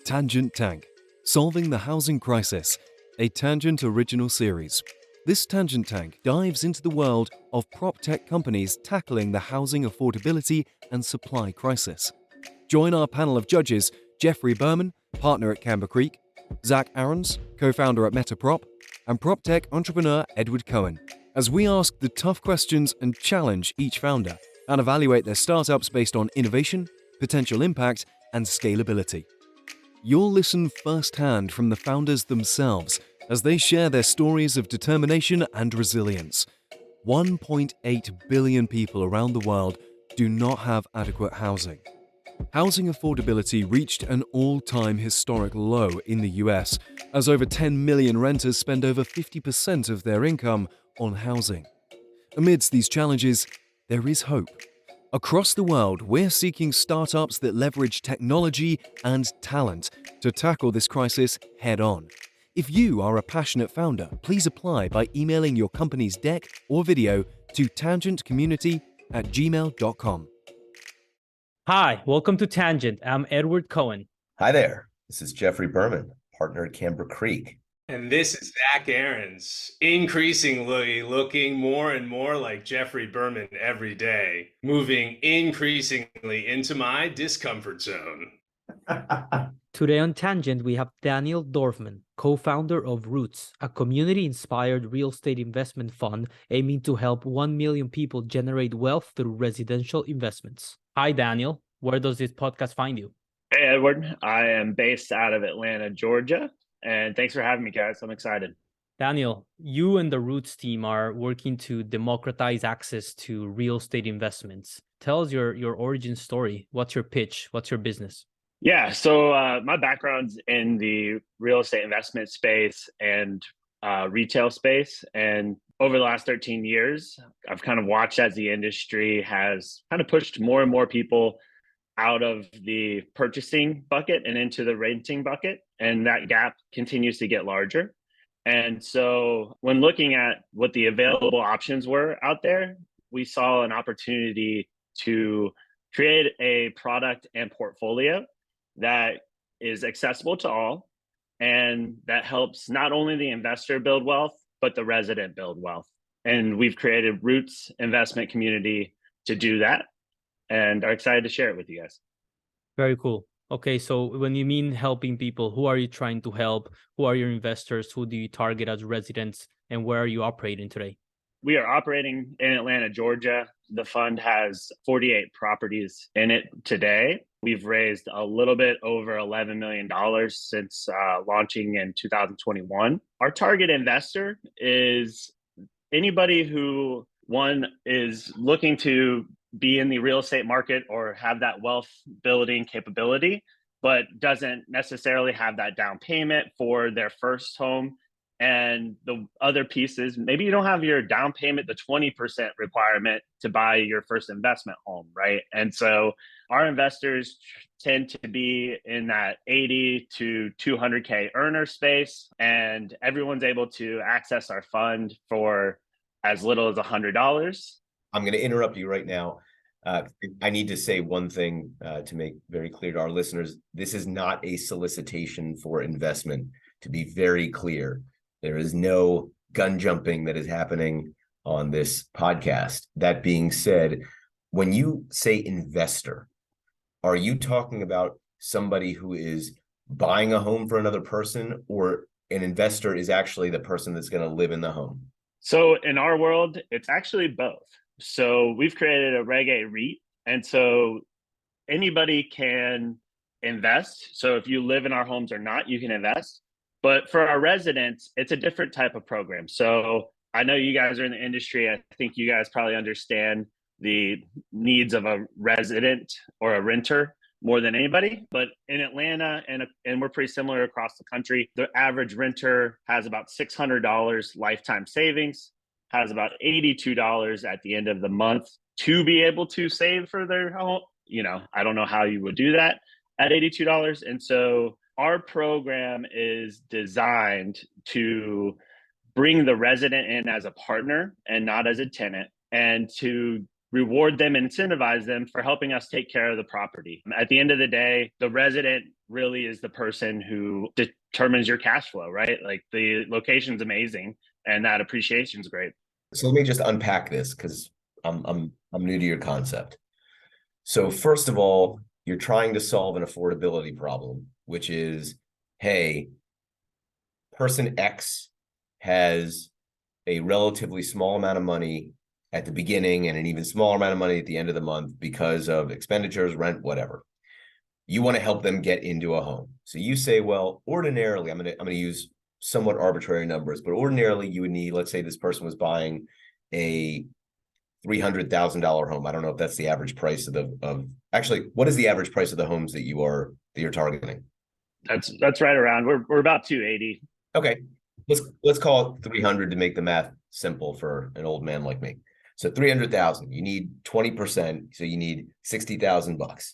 Tangent Tank, Solving the Housing Crisis, a Tangent original series. This Tangent Tank dives into the world of Proptech companies tackling the housing affordability and supply crisis. Join our panel of judges, Jeffrey Berman, partner at Camber Creek, Zach Aarons, co-founder at Metaprop, and Proptech entrepreneur Edward Cohen, as we ask the tough questions and challenge each founder and evaluate their startups based on innovation, potential impact, and scalability. You'll listen firsthand from the founders themselves as they share their stories of determination and resilience. 1.8 billion people around the world do not have adequate housing. Housing affordability reached an all-time historic low in the US, as over 10 million renters spend over 50% of their income on housing. Amidst these challenges, there is hope. Across the world, we're seeking startups that leverage technology and talent to tackle this crisis head-on. If you are a passionate founder, please apply by emailing your company's deck or video to tangentcommunity@gmail.com. Hi, welcome to Tangent. I'm Edward Cohen. Hi there. This is Jeffrey Berman, partner at Camber Creek. And this is Zach Aarons, increasingly looking more and more like Jeffrey Berman every day, moving increasingly into my discomfort zone. Today on Tangent, we have Daniel Dorfman, co-founder of REITs, a community-inspired real estate investment fund aiming to help 1 million people generate wealth through residential investments. Hi, Daniel. Where does this podcast find you? Hey, Edward. I am based out of Atlanta, Georgia. And thanks for having me, guys. I'm excited. Daniel, you and the REITs team are working to democratize access to real estate investments. Tell us your origin story. What's your pitch? What's your business? Yeah, so my background's in the real estate investment space and retail space. And over the last 13 years, I've kind of watched as the industry has kind of pushed more and more people out of the purchasing bucket and into the renting bucket. And that gap continues to get larger. And so when looking at what the available options were out there, we saw an opportunity to create a product and portfolio that is accessible to all and that helps not only the investor build wealth, but the resident build wealth. And we've created REITs investment community to do that and are excited to share it with you guys. Very cool. Okay, so when you mean helping people, who are you trying to help? Who are your investors? Who do you target as residents? And where are you operating today? We are operating in Atlanta, Georgia. The fund has 48 properties in it today. We've raised a little bit over $11 million since launching in 2021. Our target investor is anybody who, one, is looking to be in the real estate market or have that wealth building capability, but doesn't necessarily have that down payment for their first home. And the other piece is maybe you don't have your down payment, the 20% requirement to buy your first investment home, right? And so our investors tend to be in that 80 to 200K earner space, and everyone's able to access our fund for as little as $100. I'm going to interrupt you right now. I need to say one thing to make very clear to our listeners. This is not a solicitation for investment, to be very clear. There is no gun jumping that is happening on this podcast. That being said, when you say investor, are you talking about somebody who is buying a home for another person, or an investor is actually the person that's going to live in the home? So in our world, it's actually both. So we've created a Reg A REIT, and so anybody can invest. So if you live in our homes or not, you can invest. But for our residents, it's a different type of program. So I know you guys are in the industry. I think you guys probably understand the needs of a resident or a renter more than anybody. But in Atlanta, and we're pretty similar across the country, the average renter has about $600 lifetime savings, has about $82 at the end of the month to be able to save for their home. You know, I don't know how you would do that at $82. And so our program is designed to bring the resident in as a partner and not as a tenant, and to reward them and incentivize them for helping us take care of the property. At the end of the day, the resident really is the person who determines your cash flow, right? Like the location's amazing and that appreciation's great. So let me just unpack this because I'm new to your concept. So first of all, you're trying to solve an affordability problem, which is, hey, person X has a relatively small amount of money at the beginning and an even smaller amount of money at the end of the month because of expenditures, rent, whatever. You want to help them get into a home. So you say, well, ordinarily, I'm gonna use somewhat arbitrary numbers, but ordinarily you would need, let's say this person was buying a $300,000 home. I don't know if that's the average price of actually, what is the average price of the homes that you're targeting? That's right around. We're about 280. Okay. Let's call it 300 to make the math simple for an old man like me. So 300,000, you need 20%, so you need $60,000.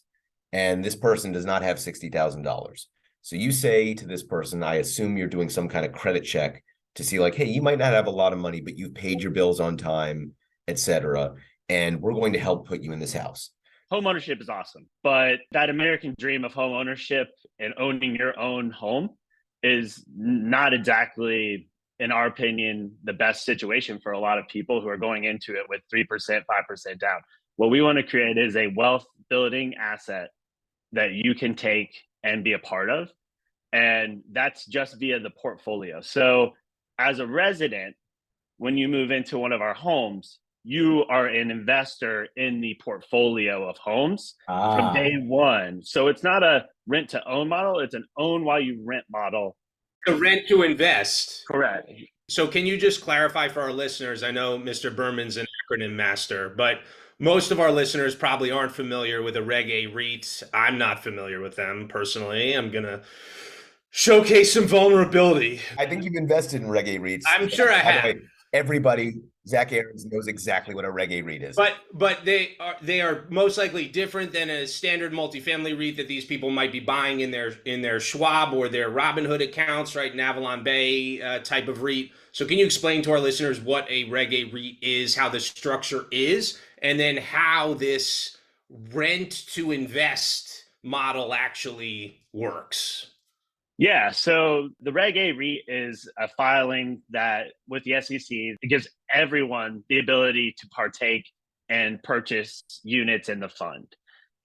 And this person does not have $60,000. So you say to this person, I assume you're doing some kind of credit check to see like, hey, you might not have a lot of money, but you've paid your bills on time, etc. And we're going to help put you in this house. Home ownership is awesome, but that American dream of home ownership and owning your own home is not exactly, in our opinion, the best situation for a lot of people who are going into it with 3%, 5% down. What we want to create is a wealth building asset that you can take and be a part of. And that's just via the portfolio. So as a resident, when you move into one of our homes, you are an investor in the portfolio of homes from day one. So it's not a rent to own model. It's an own while you rent model. The rent to invest. Correct. So can you just clarify for our listeners? I know Mr. Berman's an acronym master, but most of our listeners probably aren't familiar with a Reg A REIT. I'm not familiar with them personally. I'm going to showcase some vulnerability. I think you've invested in Reg A REITs. I'm sure I have. By the way, everybody, Zach Aarons knows exactly what a Reg A REIT is. But they are most likely different than a standard multifamily REIT that these people might be buying in their Schwab or their Robinhood accounts, right? An Avalon Bay type of REIT. So can you explain to our listeners what a Reg A REIT is, how the structure is, and then how this rent to invest model actually works? Yeah, so the Reg A REIT is a filing that with the SEC, it gives everyone the ability to partake and purchase units in the fund.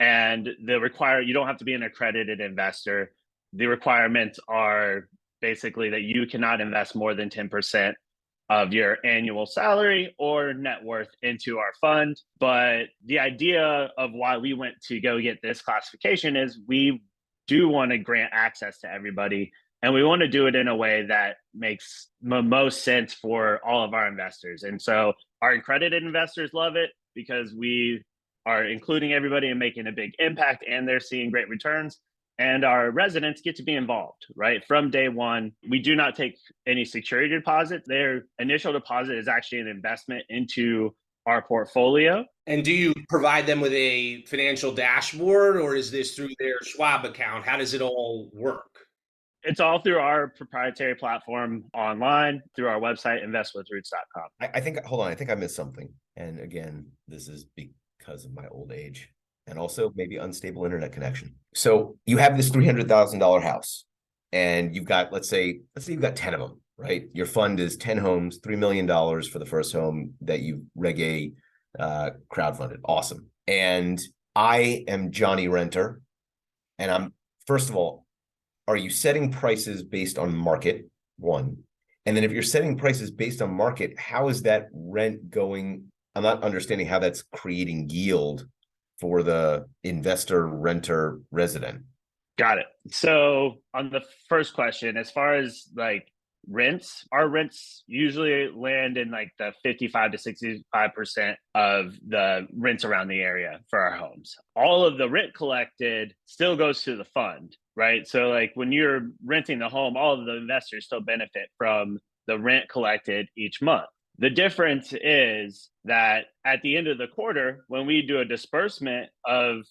And you don't have to be an accredited investor. The requirements are basically that you cannot invest more than 10% of your annual salary or net worth into our fund. But the idea of why we went to go get this classification is we do want to grant access to everybody, and we want to do it in a way that makes most sense for all of our investors. And so our accredited investors love it because we are including everybody and making a big impact, and they're seeing great returns. And our residents get to be involved, right? From day one, we do not take any security deposit. Their initial deposit is actually an investment into our portfolio. And do you provide them with a financial dashboard, or is this through their Schwab account? How does it all work? It's all through our proprietary platform online, through our website, investwithroots.com. I think, hold on, I think I missed something. And again, this is because of my old age and also maybe unstable internet connection. So you have this $300,000 house and you've got, let's say you've got 10 of them, right? Your fund is 10 homes, $3 million for the first home that you Reg A crowdfunded. Awesome. And I am Johnny Renter. And first of all, are you setting prices based on market? One. And then if you're setting prices based on market, how is that rent going? I'm not understanding how that's creating yield for the investor, renter, resident. Got it. So on the first question, as far as like rents, our rents usually land in like the 55 to 65% of the rents around the area for our homes. All of the rent collected still goes to the fund, right? So like when you're renting the home, all of the investors still benefit from the rent collected each month. The difference is that at the end of the quarter, when we do a disbursement of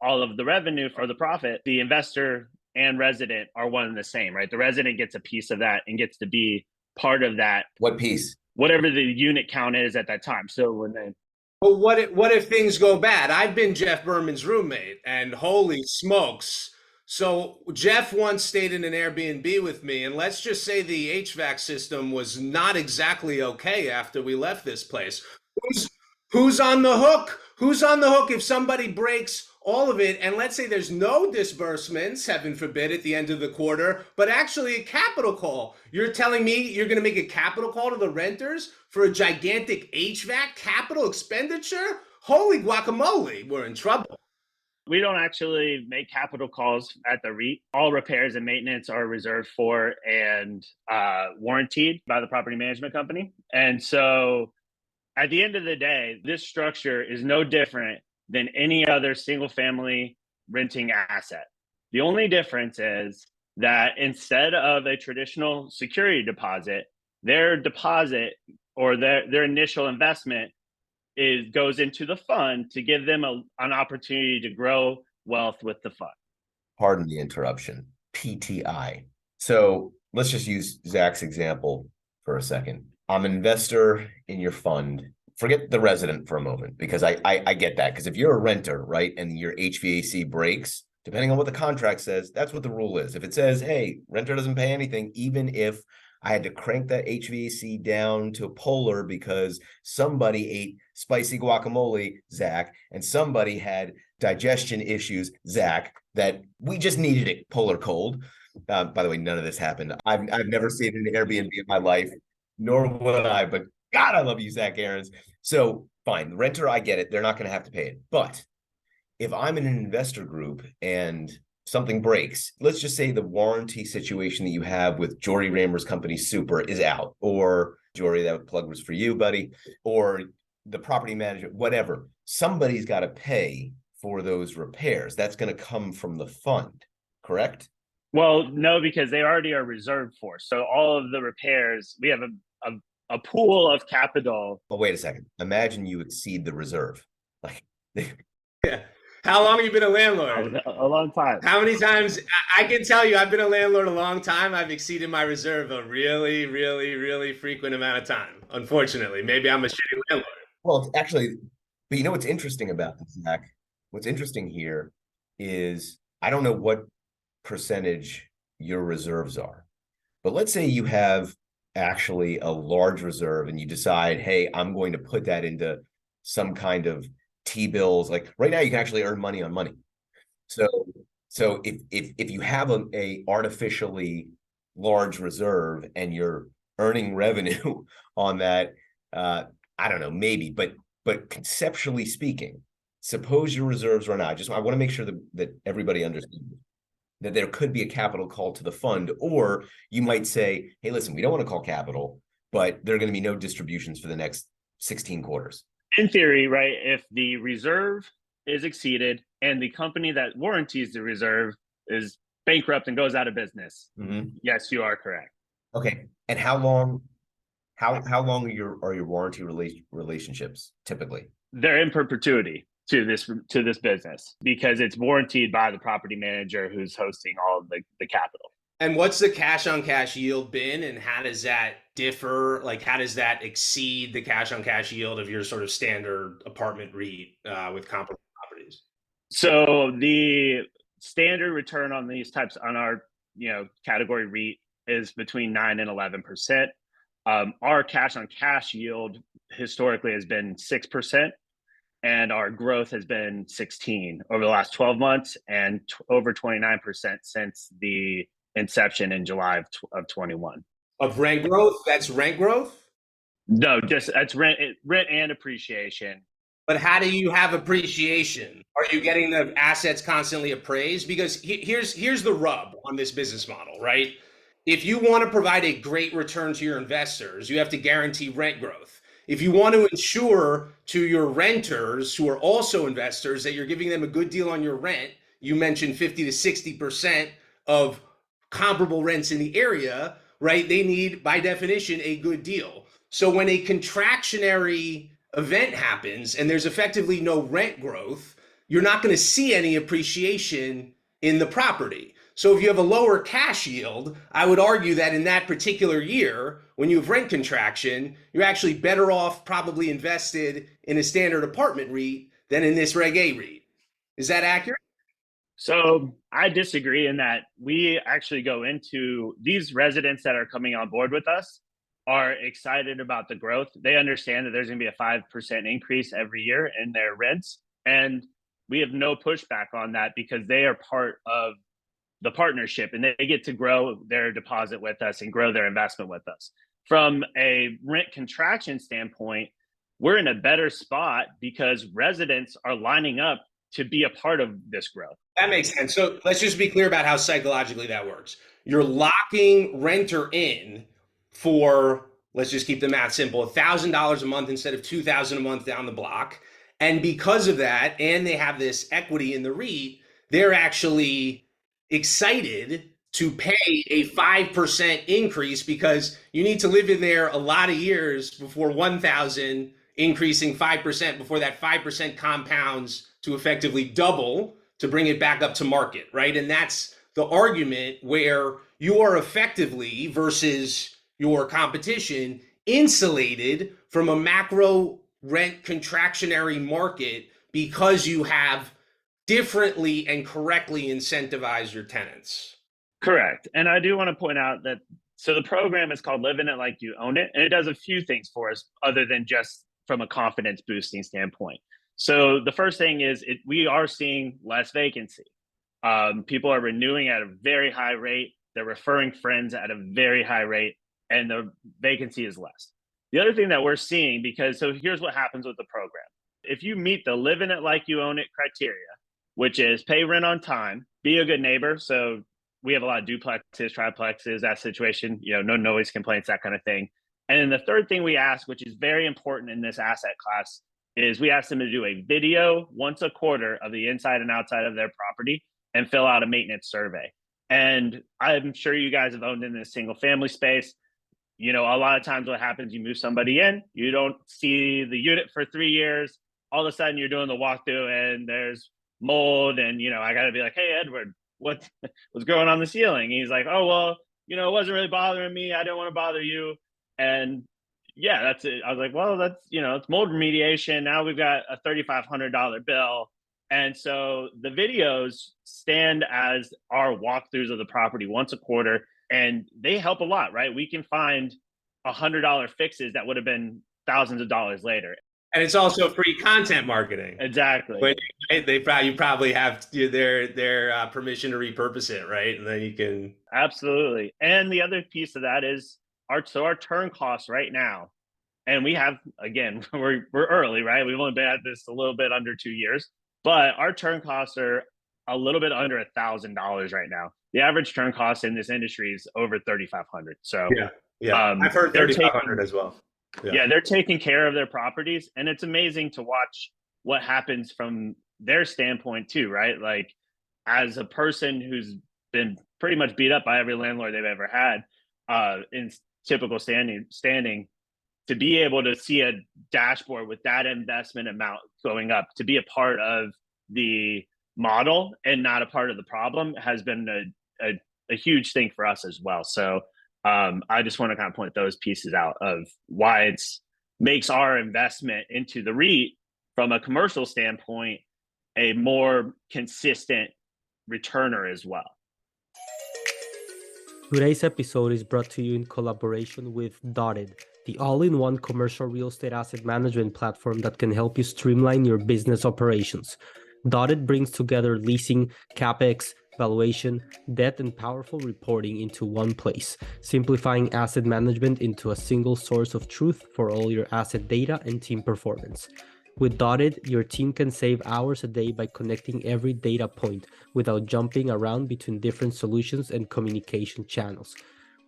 all of the revenue for the profit, the investor and resident are one and the same, right? The resident gets a piece of that and gets to be part of that. What piece? Whatever the unit count is at that time. So when But what if things go bad? I've been Jeff Berman's roommate, and holy smokes. So Jeff once stayed in an Airbnb with me, and let's just say the HVAC system was not exactly okay after we left this place. Who's who's on the hook? Who's on the hook if somebody breaks all of it? And let's say there's no disbursements, heaven forbid, at the end of the quarter, but actually a capital call. You're telling me you're going to make a capital call to the renters for a gigantic HVAC capital expenditure? Holy guacamole, we're in trouble. We don't actually make capital calls at the REIT. All repairs and maintenance are reserved for and warranted by the property management company. And so at the end of the day, this structure is no different than any other single family renting asset. The only difference is that instead of a traditional security deposit, their deposit or their initial investment goes into the fund to give them an opportunity to grow wealth with the fund. Pardon the interruption. PTI. So let's just use Zach's example for a second. I'm an investor in your fund. Forget the resident for a moment, because I get that. Because if you're a renter, right, and your HVAC breaks, depending on what the contract says, that's what the rule is. If it says, hey, renter doesn't pay anything, even if I had to crank that HVAC down to polar because somebody ate spicy guacamole, Zach, and somebody had digestion issues, Zach, that we just needed it polar cold. By the way, none of this happened. I've never stayed in an Airbnb in my life, nor would I, but God, I love you, Zach Aarons. So fine, the renter, I get it. They're not going to have to pay it. But if I'm in an investor group and something breaks, let's just say the warranty situation that you have with Jory Rammer's company Super is out, or Jory, that plug was for you, buddy, or the property manager, whatever. Somebody's got to pay for those repairs. That's going to come from the fund, correct? Well, no, because they already are reserved for. So all of the repairs, we have a pool of capital. But wait a second. Imagine you exceed the reserve. Like, Yeah. How long have you been a landlord? A long time. How many times? I can tell you, I've been a landlord a long time. I've exceeded my reserve a really, really, really frequent amount of time. Unfortunately, maybe I'm a shitty landlord. well, it's actually, but you know what's interesting about this, Zach? What's interesting here is I don't know what percentage your reserves are, but let's say you have actually a large reserve and you decide, hey, I'm going to put that into some kind of T-bills. Like right now, you can actually earn money on money. So if you have a artificially large reserve and you're earning revenue on that, I don't know, maybe, but conceptually speaking, suppose your reserves run out. I want to make sure that everybody understands that there could be a capital call to the fund, or you might say, hey, listen, we don't want to call capital, but there are going to be no distributions for the next 16 quarters. In theory, right, if the reserve is exceeded and the company that warranties the reserve is bankrupt and goes out of business, yes, you are correct. Okay. And how long are your warranty relationships typically? They're in perpetuity to this business because it's warranted by the property manager who's hosting all of the capital. And what's the cash on cash yield been, and how does that differ? Like, how does that exceed the cash on cash yield of your sort of standard apartment REIT with comparable properties? So the standard return on these types on our category REIT is between 9 and 11%. Our cash on cash yield historically has been 6%, and our growth has been 16 over the last 12 months and over 29% since the inception in July of 21. Of rent growth? That's rent growth? No, just that's rent and appreciation. But how do you have appreciation? Are you getting the assets constantly appraised? Because here's the rub on this business model, right? If you want to provide a great return to your investors, you have to guarantee rent growth. If you want to ensure to your renters who are also investors that you're giving them a good deal on your rent, you mentioned 50 to 60% of comparable rents in the area, right? They need, by definition, a good deal. So when a contractionary event happens and there's effectively no rent growth, you're not going to see any appreciation in the property. So if you have a lower cash yield, I would argue that in that particular year, when you have rent contraction, you're actually better off probably invested in a standard apartment REIT than in this Reg A REIT. Is that accurate? So I disagree in that we actually go into these residents that are coming on board with us are excited about the growth. They understand that there's going to be a 5% increase every year in their rents. And we have no pushback on that because they are part of the partnership and they get to grow their deposit with us and grow their investment with us. From a rent contraction standpoint, we're in a better spot because residents are lining up to be a part of this growth. That makes sense. So let's just be clear about how psychologically that works. You're locking renter in for, let's just keep the math simple, $1,000 a month instead of $2,000 a month down the block. And because of that, and they have this equity in the REIT, they're actually excited to pay a 5% increase because you need to live in there a lot of years before 1,000 increasing 5% before that 5% compounds to effectively double to bring it back up to market, right? And that's the argument where you are effectively versus your competition insulated from a macro rent contractionary market because you have differently and correctly incentivized your tenants. Correct. And I do want to point out that, so the program is called Living It Like You Own It, and it does a few things for us other than just from a confidence boosting standpoint. So the first thing is we are seeing less vacancy. People are renewing at a very high rate. They're referring friends at a very high rate, and the vacancy is less. The other thing that we're seeing, so here's what happens with the program. If you meet the Living It Like You Own It criteria, which is pay rent on time, be a good neighbor. So we have a lot of duplexes, triplexes, that situation, no noise complaints, that kind of thing. And then the third thing we ask, which is very important in this asset class, is we ask them to do a video once a quarter of the inside and outside of their property and fill out a maintenance survey. And I'm sure you guys have owned in this single family space. A lot of times what happens, you move somebody in, you don't see the unit for 3 years. All of a sudden you're doing the walkthrough and there's mold. And, I got to be like, hey, Edward, what's growing on the ceiling? And he's like, oh, well, it wasn't really bothering me. I didn't want to bother you. And yeah, that's it. I was like, well, that's, it's mold remediation. Now we've got a $3,500 bill. And so the videos stand as our walkthroughs of the property once a quarter, and they help a lot, right? We can find $100 fixes that would have been thousands of dollars later. And it's also free content marketing. Exactly. But you probably have their permission to repurpose it, right? And then you can. Absolutely. And the other piece of that is our turn costs right now. And we have, again, we're early, right? We've only been at this a little bit under 2 years, but our turn costs are a little bit under $1,000 right now. The average turn cost in this industry is over $3,500. So yeah, I've heard $3,500 as well. Yeah, they're taking care of their properties, and it's amazing to watch what happens from their standpoint too, right? Like, as a person who's been pretty much beat up by every landlord they've ever had in typical standing, to be able to see a dashboard with that investment amount going up, to be a part of the model and not a part of the problem, has been a huge thing for us as well. So I just want to kind of point those pieces out of why it makes our investment into the REIT from a commercial standpoint a more consistent returner as well. Today's episode is brought to you in collaboration with Dottid, the all-in-one commercial real estate asset management platform that can help you streamline your business operations. Dottid brings together leasing, CapEx, valuation, debt, and powerful reporting into one place, simplifying asset management into a single source of truth for all your asset data and team performance. With Dottid, your team can save hours a day by connecting every data point without jumping around between different solutions and communication channels.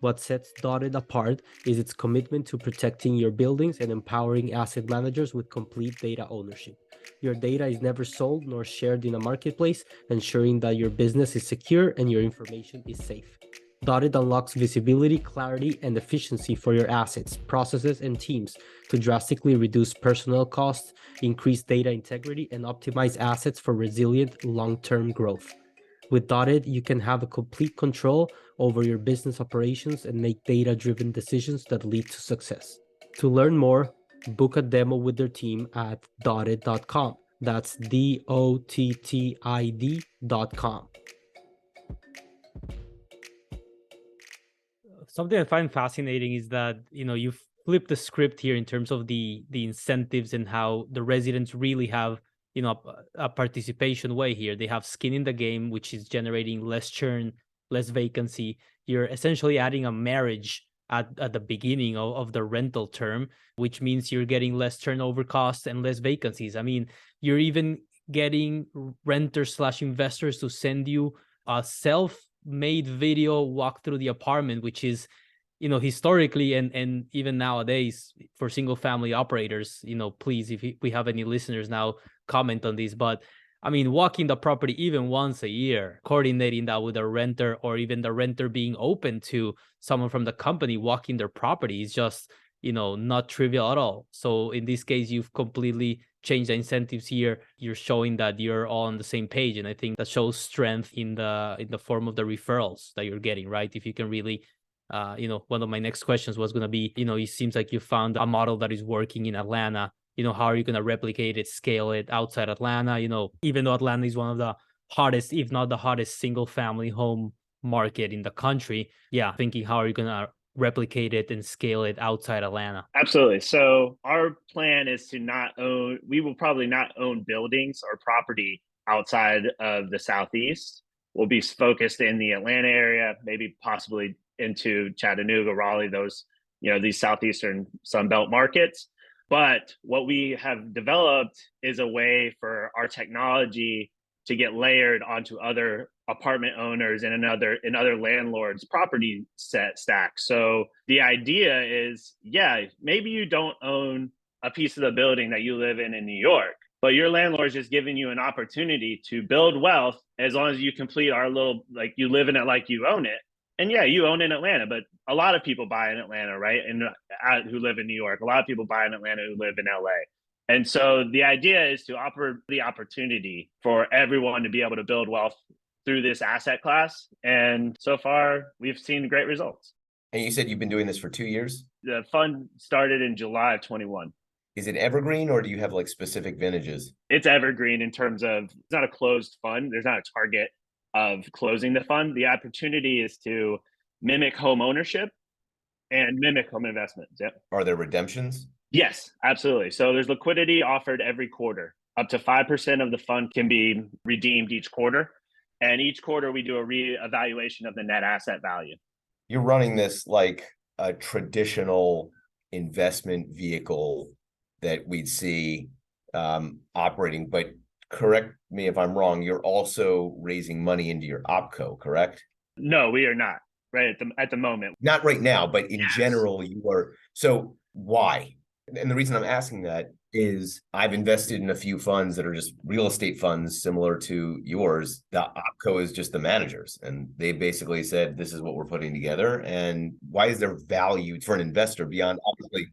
What sets Dottid apart is its commitment to protecting your buildings and empowering asset managers with complete data ownership. Your data is never sold nor shared in a marketplace, ensuring that your business is secure and your information is safe. Dottid unlocks visibility, clarity, and efficiency for your assets, processes, and teams to drastically reduce personnel costs, increase data integrity, and optimize assets for resilient long-term growth. With Dottid, you can have a complete control over your business operations and make data-driven decisions that lead to success. To learn more, book a demo with their team at Dottid.com. That's Dottid.com. Something I find fascinating is that, you flip the script here in terms of the incentives and how the residents really have, a participation way here. They have skin in the game, which is generating less churn, less vacancy. You're essentially adding a marriage at the beginning of the rental term, which means you're getting less turnover costs and less vacancies. I mean, you're even getting renters/investors to send you a self-made video walk through the apartment, which is, historically and even nowadays for single family operators, please, if we have any listeners now, comment on this. But I mean, walking the property even once a year, coordinating that with a renter, or even the renter being open to someone from the company walking their property is just, not trivial at all. So in this case, you've completely changed the incentives here. You're showing that you're all on the same page. And I think that shows strength in the form of the referrals that you're getting, right? If you can really, one of my next questions was going to be, it seems like you found a model that is working in Atlanta. How are you going to replicate it, scale it outside Atlanta? Even though Atlanta is one of the hottest, if not the hottest single family home market in the country. Yeah. Thinking, how are you going to replicate it and scale it outside Atlanta? Absolutely. So our plan is to we will probably not own buildings or property outside of the Southeast. We'll be focused in the Atlanta area, maybe possibly into Chattanooga, Raleigh, those, these Southeastern Sunbelt markets. But what we have developed is a way for our technology to get layered onto other apartment owners and in other landlords' property stack. So the idea is, maybe you don't own a piece of the building that you live in New York, but your landlord is just giving you an opportunity to build wealth as long as you complete our little, like, you live in it like you own it. And you own in Atlanta, but a lot of people buy in Atlanta, right? And who live in New York, a lot of people buy in Atlanta who live in LA. And so the idea is to offer the opportunity for everyone to be able to build wealth through this asset class. And so far, we've seen great results. And you said you've been doing this for 2 years? The fund started in July of 21. Is it evergreen, or do you have like specific vintages? It's evergreen in terms of, it's not a closed fund. There's not a target of closing the fund. The opportunity is to mimic home ownership and mimic home investments. Yep. Are there redemptions? Yes, absolutely. So there's liquidity offered every quarter. Up to 5% of the fund can be redeemed each quarter. And each quarter we do a reevaluation of the net asset value. You're running this like a traditional investment vehicle that we'd see operating, but correct me if I'm wrong, you're also raising money into your OpCo, correct? No, we are not, right, at the moment. Not right now, but in Yes. general, you are. So why? And the reason I'm asking that is I've invested in a few funds that are just real estate funds similar to yours. The OpCo is just the managers, and they basically said, this is what we're putting together. And why is there value for an investor beyond, obviously?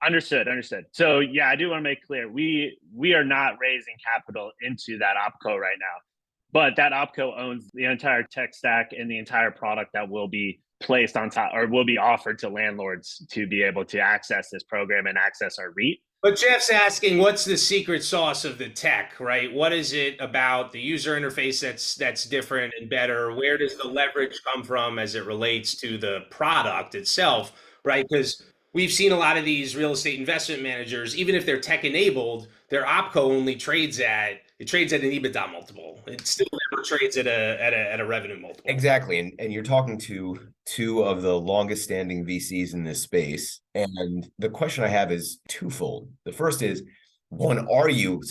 Understood. So I do want to make clear, we are not raising capital into that OpCo right now, but that OpCo owns the entire tech stack and the entire product that will be placed on top, or will be offered to landlords to be able to access this program and access our REIT. But Jeff's asking, what's the secret sauce of the tech, right? What is it about the user interface that's different and better? Where does the leverage come from as it relates to the product itself, right? Because we've seen a lot of these real estate investment managers, even if they're tech enabled, their OpCo only trades at an EBITDA multiple. It still never trades at a revenue multiple. Exactly. And you're talking to two of the longest standing VCs in this space. And the question I have is twofold. The first is, one,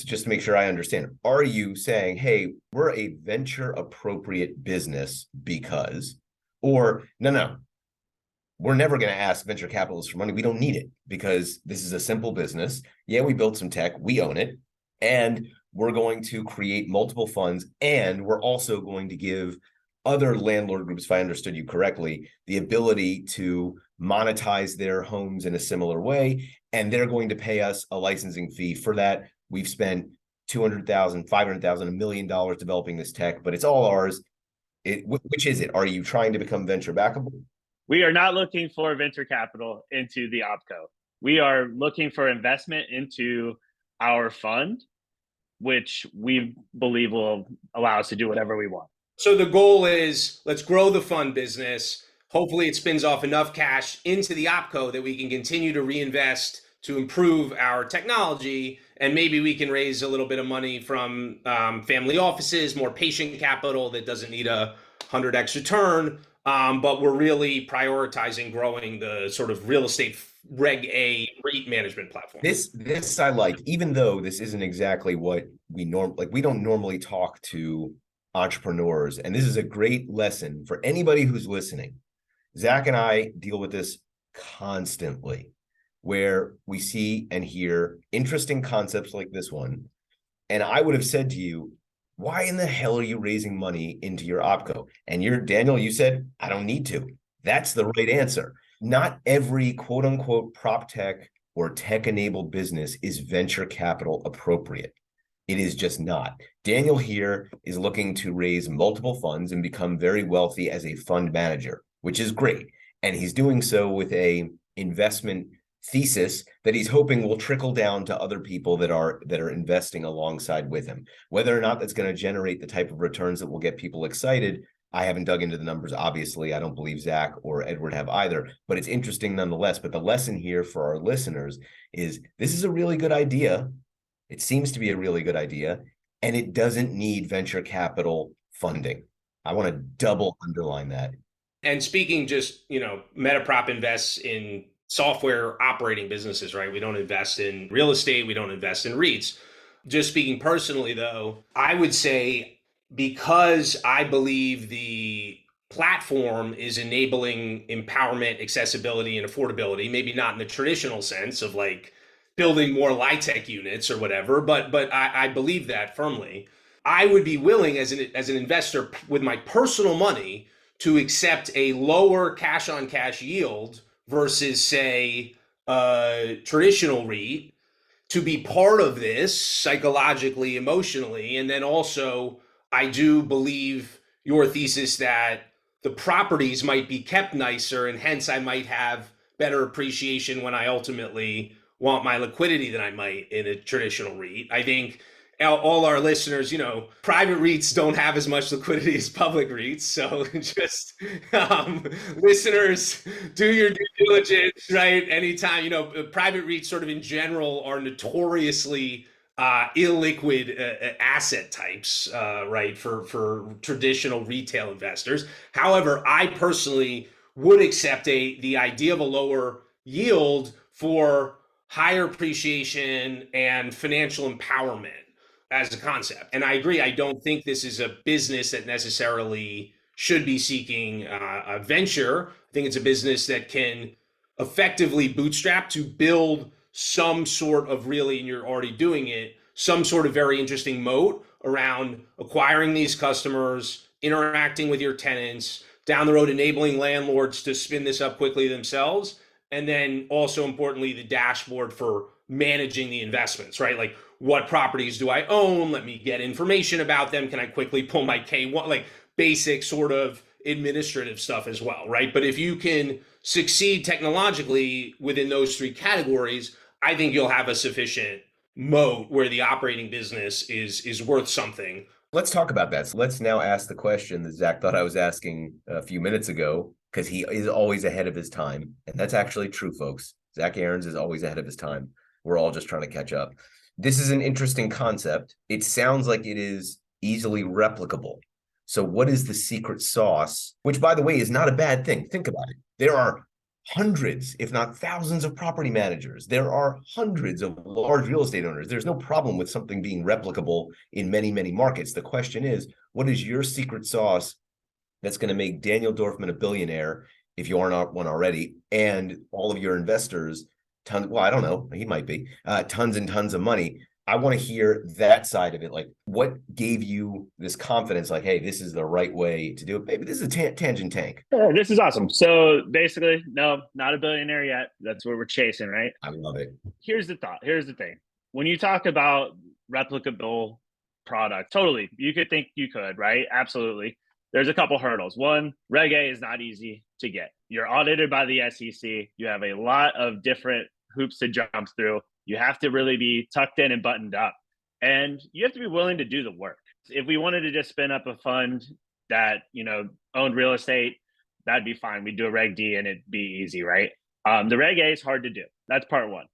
just to make sure I understand, are you saying, hey, we're a venture appropriate business because, or no, we're never going to ask venture capitalists for money. We don't need it because this is a simple business. Yeah, we built some tech, we own it, and we're going to create multiple funds, and we're also going to give other landlord groups, if I understood you correctly, the ability to monetize their homes in a similar way, and they're going to pay us a licensing fee for that. We've spent $200,000, $500,000, $1 million developing this tech, but it's all ours. Which is it? Are you trying to become venture backable? We are not looking for venture capital into the OpCo. We are looking for investment into our fund, which we believe will allow us to do whatever we want. So the goal is, let's grow the fund business. Hopefully it spins off enough cash into the OpCo that we can continue to reinvest to improve our technology. And maybe we can raise a little bit of money from family offices, more patient capital that doesn't need a 100x return. But we're really prioritizing growing the sort of real estate Reg A REIT management platform. This I like, even though this isn't exactly what we we don't normally talk to entrepreneurs. And this is a great lesson for anybody who's listening. Zach and I deal with this constantly, where we see and hear interesting concepts like this one. And I would have said to you, why in the hell are you raising money into your OpCo? And Daniel, you said, I don't need to. That's the right answer. Not every quote unquote prop tech or tech enabled business is venture capital appropriate. It is just not. Daniel here is looking to raise multiple funds and become very wealthy as a fund manager, which is great. And he's doing so with a investment thesis that he's hoping will trickle down to other people that are investing alongside with him. Whether or not that's going to generate the type of returns that will get people excited, I haven't dug into the numbers. Obviously, I don't believe Zach or Edward have either, but it's interesting nonetheless. But the lesson here for our listeners is this is a really good idea. It seems to be a really good idea, and it doesn't need venture capital funding. I want to double underline that. And speaking just, Metaprop invests in software operating businesses, right? We don't invest in real estate. We don't invest in REITs. Just speaking personally, though, I would say because I believe the platform is enabling empowerment, accessibility, and affordability, maybe not in the traditional sense of like building more LIHTC units or whatever, but I believe that firmly. I would be willing as an investor with my personal money to accept a lower cash on cash yield versus say a traditional REIT to be part of this psychologically, emotionally. And then also I do believe your thesis that the properties might be kept nicer and hence I might have better appreciation when I ultimately want my liquidity than I might in a traditional REIT. I think all our listeners, private REITs don't have as much liquidity as public REITs. So just listeners, do your due diligence, right? Anytime, private REITs sort of in general are notoriously illiquid asset types, right, for traditional retail investors. However, I personally would accept the idea of a lower yield for higher appreciation and financial empowerment as a concept. And I agree, I don't think this is a business that necessarily should be seeking a venture. I think it's a business that can effectively bootstrap to build some sort of really, and you're already doing it, some sort of very interesting moat around acquiring these customers, interacting with your tenants, down the road enabling landlords to spin this up quickly themselves. And then also importantly, the dashboard for managing the investments, right? Like what properties do I own? Let me get information about them. Can I quickly pull my K1, like basic sort of administrative stuff as well, right? But if you can succeed technologically within those three categories, I think you'll have a sufficient moat where the operating business is worth something. Let's talk about that. So let's now ask the question that Zach thought I was asking a few minutes ago, because he is always ahead of his time. And that's actually true, folks. Zach Aarons is always ahead of his time. We're all just trying to catch up. This is an interesting concept. It sounds like it is easily replicable. So what is the secret sauce? Which, by the way, is not a bad thing. Think about it. There are hundreds, if not thousands of property managers. There are hundreds of large real estate owners. There's no problem with something being replicable in many, many markets. The question is, what is your secret sauce that's going to make Daniel Dorfman a billionaire, if you are not one already, and all of your investors tons, well, I don't know, he might be, tons and tons of money. I want to hear that side of it. Like, what gave you this confidence? Like, hey, this is the right way to do it. Maybe this is a tangent tank. Yeah, this is awesome. So basically, no, not a billionaire yet. That's what we're chasing, right? I love it. Here's the thought. Here's the thing. When you talk about replicable product, totally, you could think you could, right? Absolutely. there's a couple hurdles. One, Reg A is not easy to get. You're audited by the SEC. You have a lot of different hoops to jump through. You have to really be tucked in and buttoned up. And you have to be willing to do the work. If we wanted to just spin up a fund that, owned real estate, that'd be fine. We'd do a Reg D and it'd be easy, right? The Reg A is hard to do. That's part one.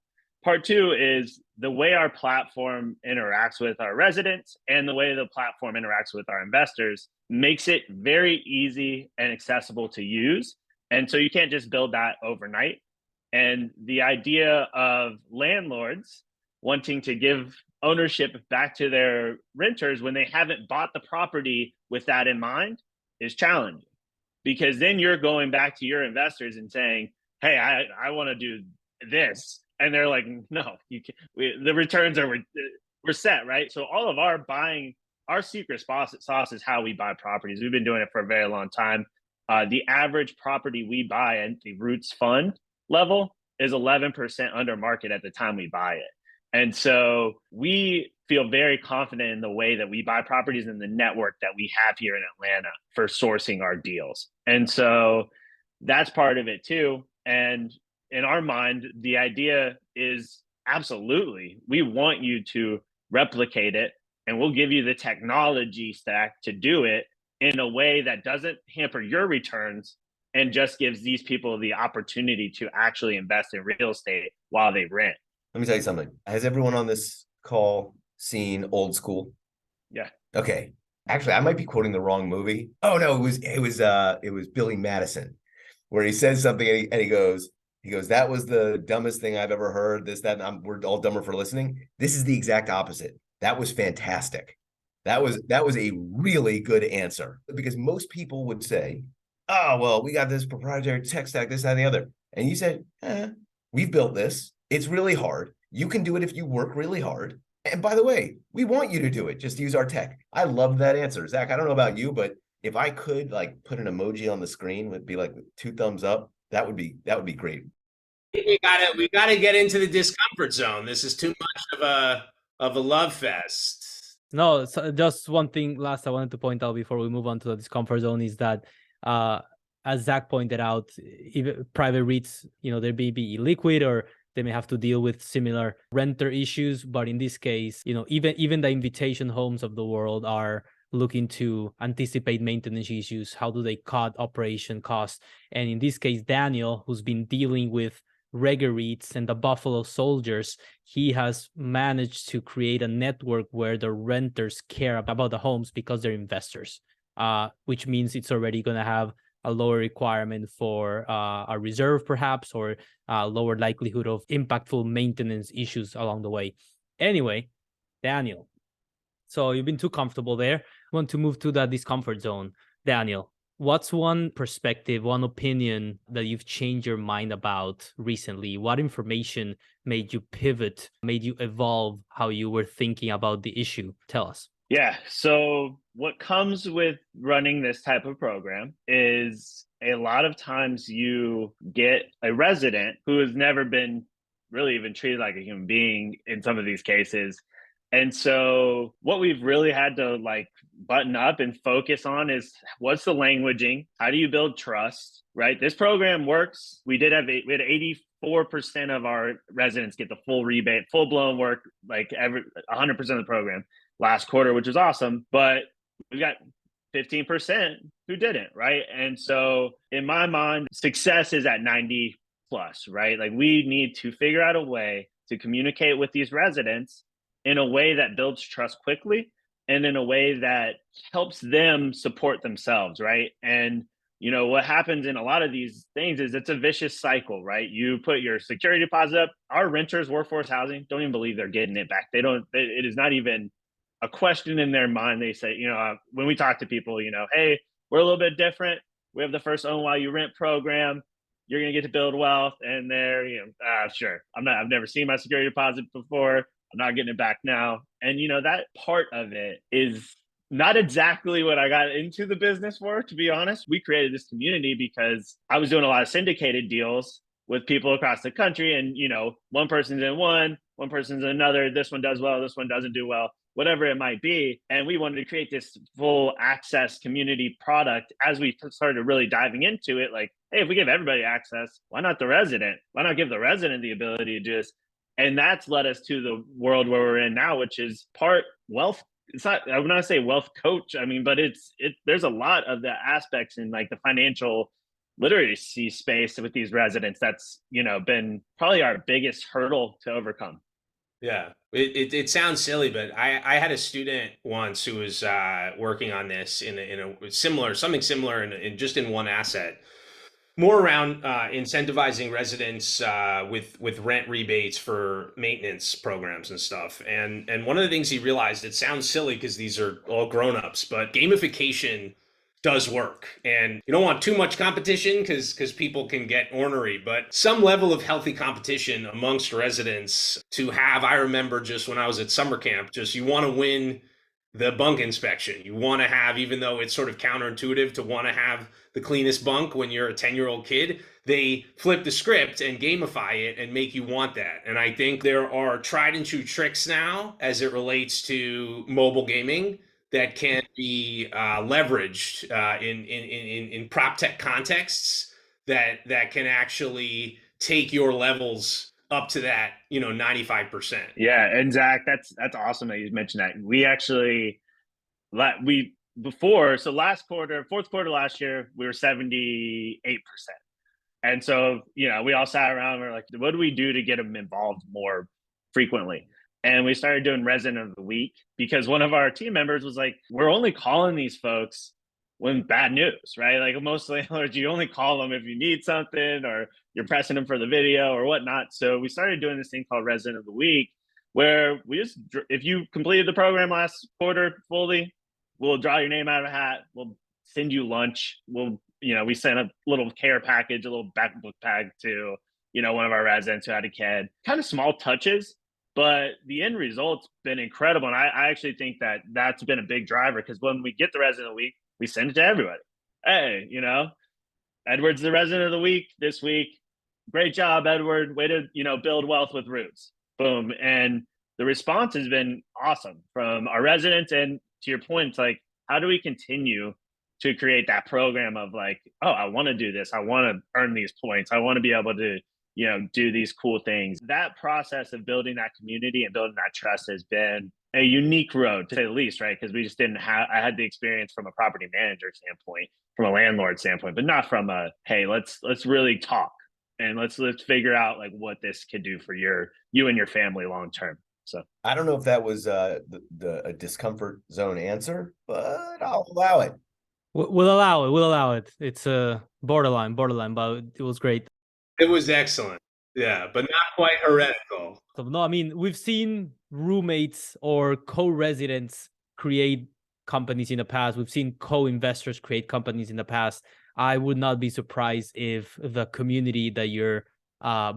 Part two is the way our platform interacts with our residents and the way the platform interacts with our investors makes it very easy and accessible to use. And so you can't just build that overnight. And the idea of landlords wanting to give ownership back to their renters when they haven't bought the property with that in mind is challenging, because then you're going back to your investors and saying, hey, I want to do this. And they're like, no, you can't. The returns we're set, right? So all of our secret sauce is how we buy properties. We've been doing it for a very long time. The average property we buy at the REITs fund level is 11% under market at the time we buy it. And so we feel very confident in the way that we buy properties and the network that we have here in Atlanta for sourcing our deals. And so that's part of it too. And in our mind, the idea is absolutely, we want you to replicate it, and we'll give you the technology stack to do it in a way that doesn't hamper your returns and just gives these people the opportunity to actually invest in real estate while they rent. Let me tell you something. Has everyone on this call seen Old School? Yeah. Okay. Actually, I might be quoting the wrong movie. Oh no, it was Billy Madison, where he says something and he goes, that was the dumbest thing I've ever heard. This, that, and we're all dumber for listening. This is the exact opposite. That was fantastic. That was a really good answer, because most people would say, oh, well, we got this proprietary tech stack, this, that, and the other. And you said, we've built this. It's really hard. You can do it if you work really hard. And by the way, we want you to do it. Just use our tech. I love that answer. Zach, I don't know about you, but if I could put an emoji on the screen, would be 2 thumbs up. That would be great. We gotta get into the discomfort zone. This is too much of a love fest. No, so just one thing last I wanted to point out before we move on to the discomfort zone is that as Zach pointed out, even private REITs, they may be illiquid or they may have to deal with similar renter issues. But in this case, even the invitation homes of the world are looking to anticipate maintenance issues. How do they cut operation costs? And in this case, Daniel, who's been dealing with regular REITs and the Buffalo Soldiers, he has managed to create a network where the renters care about the homes because they're investors, which means it's already going to have a lower requirement for a reserve perhaps, or a lower likelihood of impactful maintenance issues along the way. Anyway, Daniel, so you've been too comfortable there. I want to move to the discomfort zone. Daniel, what's one perspective, one opinion that you've changed your mind about recently? What information made you pivot, made you evolve how you were thinking about the issue? Tell us. Yeah. So what comes with running this type of program is a lot of times you get a resident who has never been really even treated like a human being in some of these cases. And so what we've really had to button up and focus on is, what's the languaging? How do you build trust, right? This program works. We had 84% of our residents get the full rebate, full blown work, 100% of the program last quarter, which is awesome. But we got 15% who didn't, right? And so in my mind, success is at 90 plus, right? We need to figure out a way to communicate with these residents in a way that builds trust quickly and in a way that helps them support themselves, right? And what happens in a lot of these things is it's a vicious cycle, right? You put your security deposit up. Our renters, workforce housing, don't even believe they're getting it back. It is not even a question in their mind. They say, when we talk to people, hey, we're a little bit different. We have the first own while you rent program. You're going to get to build wealth. And they're, sure. I've never seen my security deposit before. I'm not getting it back now. And, that part of it is not exactly what I got into the business for, to be honest. We created this community because I was doing a lot of syndicated deals with people across the country. And, one person's in one person's in another. This one does well, this one doesn't do well. whatever it might be. And we wanted to create this full access community product. As we started really diving into it, like, hey, if we give everybody access, why not the resident? Why not give the resident the ability to do this? And that's led us to the world where we're in now, which is part wealth. It's not, I would not say wealth coach. I mean, but there's a lot of the aspects in like the financial literacy space with these residents that's, been probably our biggest hurdle to overcome. Yeah, it sounds silly, but I had a student once who was working on this in a similar, something similar in just in one asset, more around incentivizing residents with rent rebates for maintenance programs and stuff. And one of the things he realized, it sounds silly because these are all grown-ups, but gamification does work. And you don't want too much competition because people can get ornery, but some level of healthy competition amongst residents to have. I remember just when I was at summer camp, just you want to win the bunk inspection. You want to have, even though it's sort of counterintuitive to want to have the cleanest bunk when you're a 10-year-old kid, they flip the script and gamify it and make you want that. And I think there are tried and true tricks now as it relates to mobile gaming that can be leveraged in Proptech contexts that can actually take your levels up to that 95%. Yeah, and Zach, that's awesome that you mentioned that. We actually last quarter, fourth quarter last year, we were 78%. And so, we all sat around and we're like, what do we do to get them involved more frequently? And we started doing resident of the week because one of our team members was like, we're only calling these folks when bad news, right? Like most landlords, you only call them if you need something or you're pressing them for the video or whatnot. So we started doing this thing called resident of the week, where if you completed the program last quarter fully, we'll draw your name out of a hat. We'll send you lunch. We sent a little care package, a little backbook bag to, one of our residents who had a kid. Kind of small touches, but the end result's been incredible. And I actually think that that's been a big driver because when we get the resident of the week, we send it to everybody. Hey, Edward's the resident of the week this week. Great job, Edward. Way to, build wealth with roots. Boom. And the response has been awesome from our residents. And to your point, it's like, how do we continue to create that program of like, oh, I want to do this. I want to earn these points. I want to be able to, do these cool things. That process of building that community and building that trust has been a unique road, to say the least, right? Because we just I had the experience from a property manager standpoint, from a landlord standpoint, but not from hey, let's really talk and let's figure out like what this could do for you and your family long term. So I don't know if that was a discomfort zone answer, but I'll allow it. We'll allow it. It's a borderline, but it was great. It was excellent. Yeah, but not quite heretical. So, no, I mean, we've seen roommates or co-residents create companies in the past. We've seen co-investors create companies in the past. I would not be surprised if the community that you're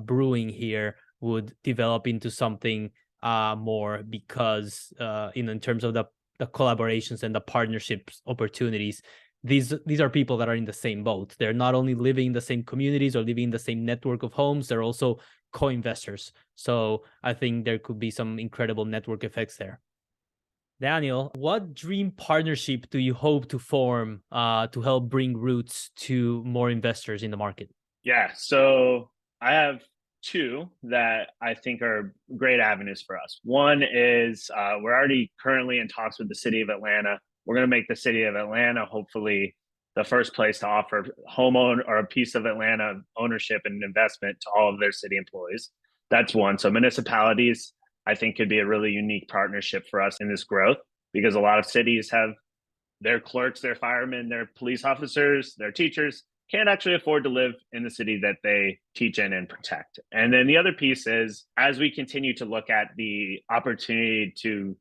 brewing here would develop into something more because, in terms of the collaborations and the partnerships opportunities, these are people that are in the same boat. They're not only living in the same communities or living in the same network of homes, they're also co-investors. So I think there could be some incredible network effects there. Daniel, what dream partnership do you hope to form to help bring roots to more investors in the market? Yeah, so I have two that I think are great avenues for us. One is we're already currently in talks with the city of Atlanta. We're going to make the city of Atlanta hopefully the first place to offer homeowner or a piece of Atlanta ownership and investment to all of their city employees. That's one. So municipalities, I think, could be a really unique partnership for us in this growth because a lot of cities have their clerks, their firemen, their police officers, their teachers can't actually afford to live in the city that they teach in and protect. And then the other piece is, as we continue to look at the opportunity to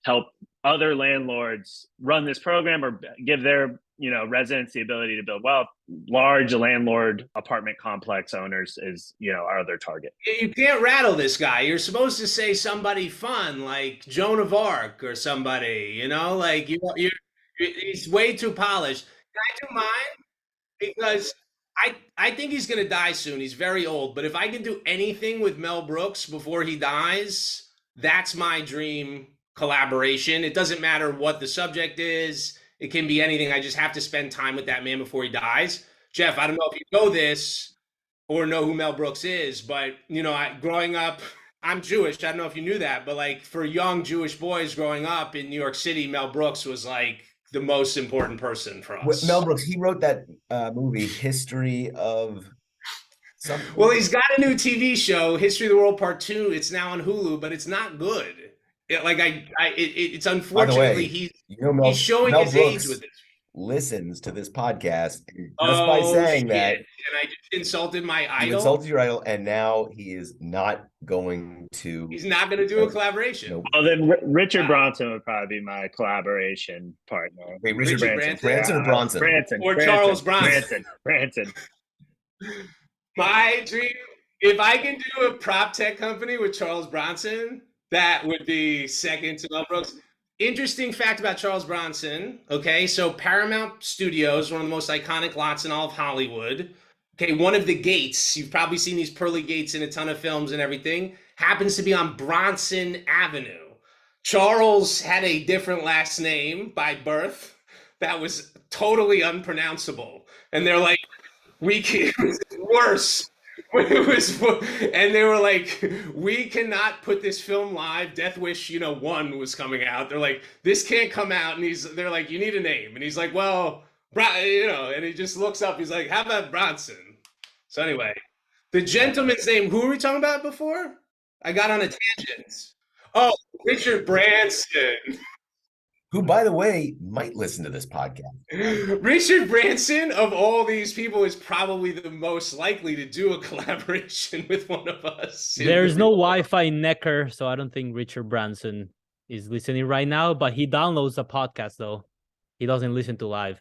help other landlords run this program or give their residents the ability to build wealth, large landlord apartment complex owners is our other target. You can't rattle this guy. You're supposed to say somebody fun like Joan of Arc or somebody, like he's way too polished. Can I do mine? Because I think he's gonna die soon. He's very old, but if I can do anything with Mel Brooks before he dies, that's my dream collaboration. It doesn't matter what the subject is. It can be anything. I just have to spend time with that man before he dies. Jeff, I don't know if you know this or know who Mel Brooks is, but growing up, I'm Jewish. I don't know if you knew that, but like for young Jewish boys growing up in New York City, Mel Brooks was like the most important person for us. Mel Brooks, he wrote that movie, History of something. Well, he's got a new TV show, History of the World Part 2. It's now on Hulu, but it's not good. It's unfortunately he's showing Mel his Brooks age with this. Listens to this podcast just by saying that. And I just insulted my idol. You insulted your idol, and now he is not going to. He's not going to do a collaboration. Nope. Well, then Richard Bronson would probably be my collaboration partner. Wait, Richard Branson or Bronson? Branson. Or Charles Bronson. Branson. My dream, if I can do a prop tech company with Charles Bronson, that would be second to Mel Brooks. Interesting fact about Charles Bronson. Okay, so Paramount Studios, one of the most iconic lots in all of Hollywood. Okay, one of the gates, you've probably seen these pearly gates in a ton of films and everything, happens to be on Bronson Avenue. Charles had a different last name by birth that was totally unpronounceable. And they're like, it was worse. And they were like, we cannot put this film live. Death Wish, 1 was coming out. They're like, this can't come out. And they're like, you need a name. And he's like, well, and he just looks up. He's like, how about Bronson? So anyway, the gentleman's name, who were we talking about before? I got on a tangent. Oh, Richard Branson. Who, by the way, might listen to this podcast. Richard Branson, of all these people, is probably the most likely to do a collaboration with one of us. There's no Wi-Fi necker, so I don't think Richard Branson is listening right now, but he downloads the podcast, though. He doesn't listen to live.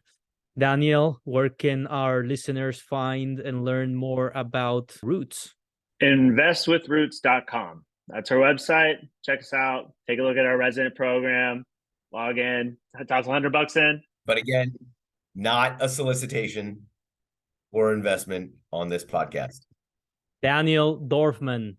Daniel, where can our listeners find and learn more about Roots? Investwithroots.com. That's our website. Check us out. Take a look at our resident program. Log in, toss $100 in. But again, not a solicitation or investment on this podcast. Daniel Dorfman,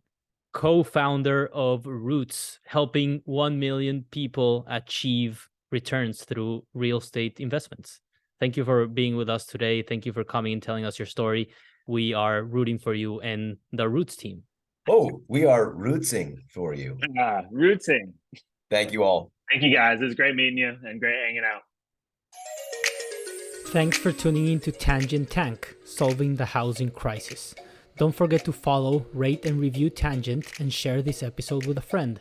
co-founder of Roots, helping 1 million people achieve returns through real estate investments. Thank you for being with us today. Thank you for coming and telling us your story. We are rooting for you and the Roots team. Oh, we are rootsing for you. Rootsing. Thank you all. Thank you, guys. It was great meeting you and great hanging out. Thanks for tuning in to Tangent Tank, solving the housing crisis. Don't forget to follow, rate, and review Tangent and share this episode with a friend.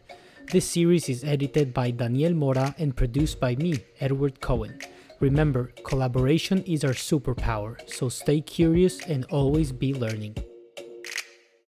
This series is edited by Daniel Mora and produced by me, Edward Cohen. Remember, collaboration is our superpower, so stay curious and always be learning.